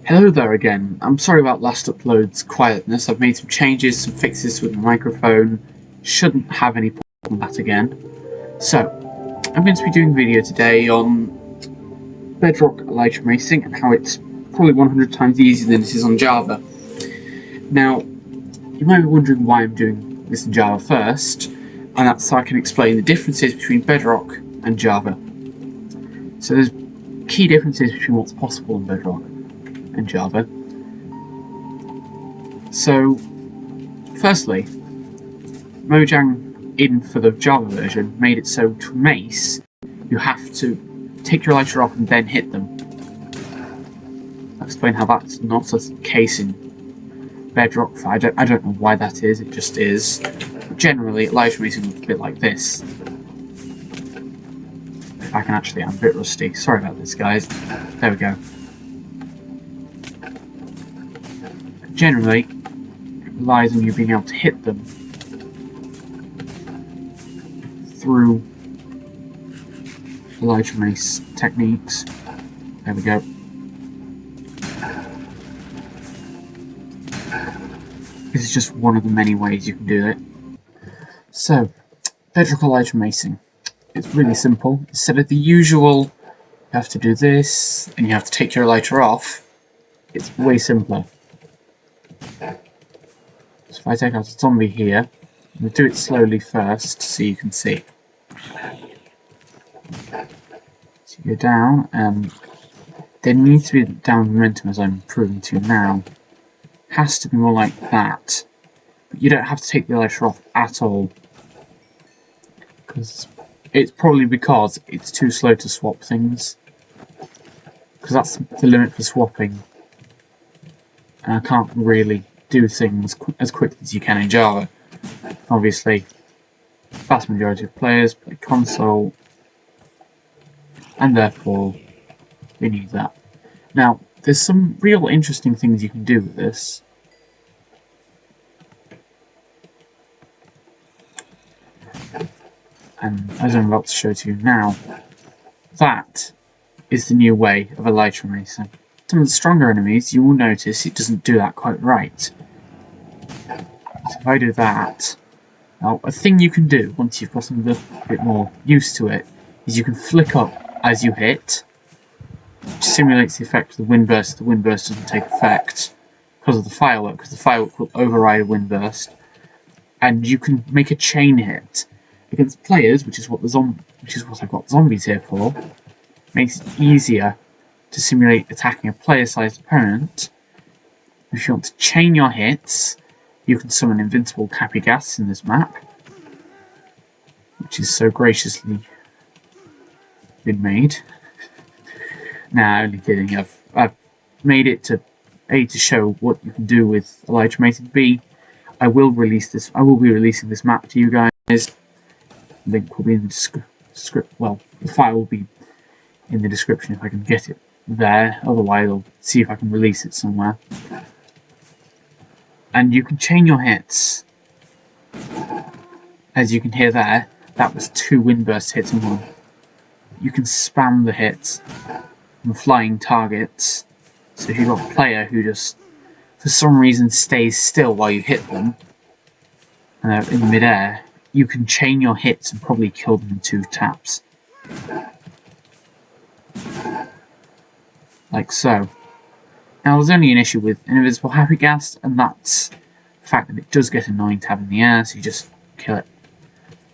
Hello there again. I'm sorry about last upload's quietness. I've made some changes, some fixes with the microphone. Shouldn't have any problem with that again. So, I'm going to be doing a video today on Bedrock elytra macing and how it's probably 100 times easier than it is on Java. Now, you might be wondering why I'm doing this in Java first, and that's so I can explain the differences between Bedrock and Java. So there's key differences between what's possible in Bedrock and Java. So, firstly, Mojang in for the Java version made it so to mace you have to take your elytra off and then hit them. I'll explain how that's not the case in Bedrock. I don't know why that is, it just is. But generally, elytra macing looks a bit like this. If I can actually, I'm a bit rusty. Sorry about this, guys. There we go. Generally, it relies on you being able to hit them through elytra mace techniques. There we go. This is just one of the many ways you can do it. So, Bedrock elytra macing. It's really simple. Instead of the usual, you have to do this, and you have to take your elytra off, it's way simpler. So if I take out a zombie here, I'm going to do it slowly first so you can see. So you go down, and there needs to be downward momentum as I'm proving to you now. Has to be more like that. But you don't have to take the elytra off at all. Because it's probably because it's too slow to swap things. Because that's the limit for swapping. And I can't really do things as quickly as you can in Java. Obviously, the vast majority of players play console, and therefore we need that. Now, there's some real interesting things you can do with this. And as I'm about to show to you now, that is the new way of elytra macing. Some of the stronger enemies, you will notice it doesn't do that quite right. So if I do that, now a thing you can do once you've gotten a bit more used to it is you can flick up as you hit, which simulates the effect of the wind burst. The wind burst doesn't take effect because of the firework, because the firework will override a wind burst, and you can make a chain hit against players, which is what I've got zombies here for. Makes it easier to simulate attacking a player-sized opponent. If you want to chain your hits, you can summon invincible Happy Gas in this map, which is so graciously been made. Nah, only kidding. I've made it to A, to show what you can do with elytra macing. B, I will be releasing this map to you guys. Link will be in the description. Well, the file will be in the description if I can get it there. Otherwise, I'll see if I can release it somewhere. And you can chain your hits. As you can hear there, that was 2 windburst hits in one. You can spam the hits from flying targets. So if you've got a player who just, for some reason, stays still while you hit them, and they're in midair, you can chain your hits and probably kill them in 2 taps. Like so. Now there's only an issue with invisible Happy Gas, and that's the fact that it does get annoying to have in the air, so you just kill it.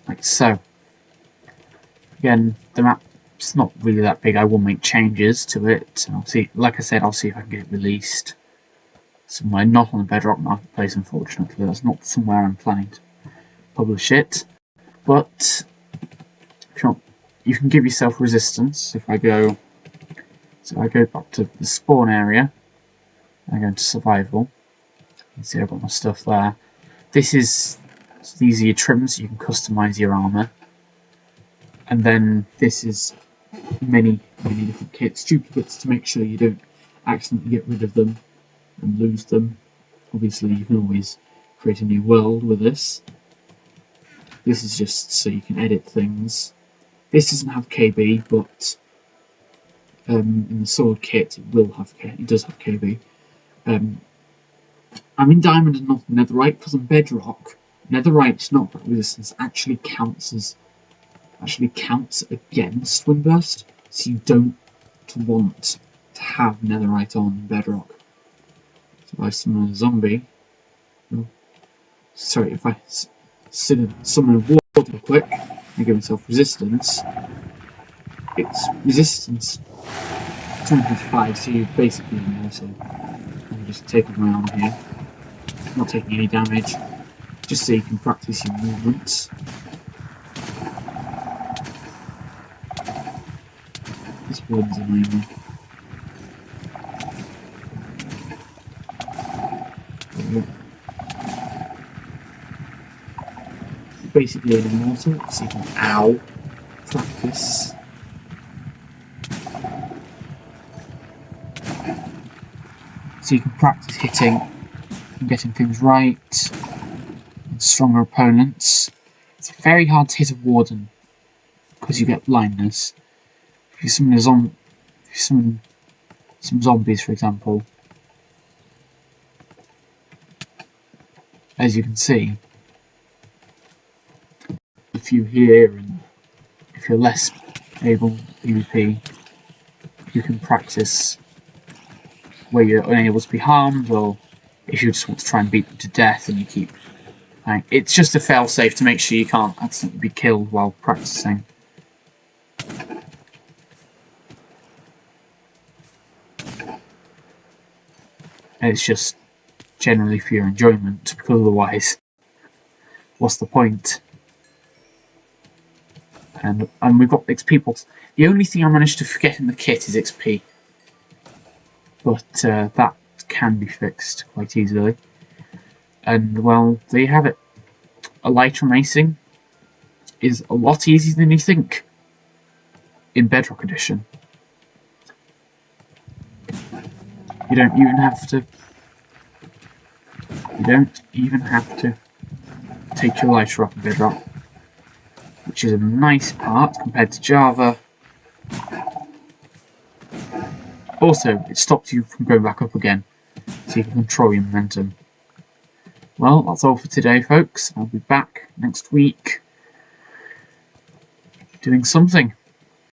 Like so. Again, the map's not really that big. I will make changes to it. I'll see, like I said, I'll see if I can get it released somewhere, not on the Bedrock Marketplace, unfortunately. That's not somewhere I'm planning to publish it. But if you want, you can give yourself resistance. If I go back to the spawn area, I go into survival. You can see I've got my stuff there. These are your trims, so you can customize your armor. And then this is many different kits, duplicates, to make sure you don't accidentally get rid of them and lose them. Obviously, you can always create a new world with this. This is just so you can edit things. This doesn't have KB, but In the sword kit, it does have KB. I'm in diamond and not netherite because on bedrock, netherite's knockback resistance actually counts against windburst, so you don't want to have netherite on bedrock. So if I summon a zombie, if I summon a water real quick and give myself resistance, it's resistance 255, so you're basically immortal. I'm just taking my armor here, not taking any damage, just so you can practice your movements. This one's annoying me. Basically an immortal, so you can practice. So you can practice hitting and getting things right and stronger opponents. It's very hard to hit a warden because you get blindness. If you summon some zombies, for example, as you can see, a few here, and if you're less able PvP, you can practice where you're unable to be harmed, or if you just want to try and beat them to death and you keep... it's just a fail-safe to make sure you can't accidentally be killed while practicing. And it's just generally for your enjoyment, because otherwise, what's the point? And we've got XP. The only thing I managed to forget in the kit is XP. But that can be fixed quite easily. And, well, there you have it. Elytra macing is a lot easier than you think in Bedrock Edition. You don't even have to take your elytra off in Bedrock, which is a nice part compared to Java. Also, it stops you from going back up again, so you can control your momentum. Well, that's all for today, folks. I'll be back next week doing something.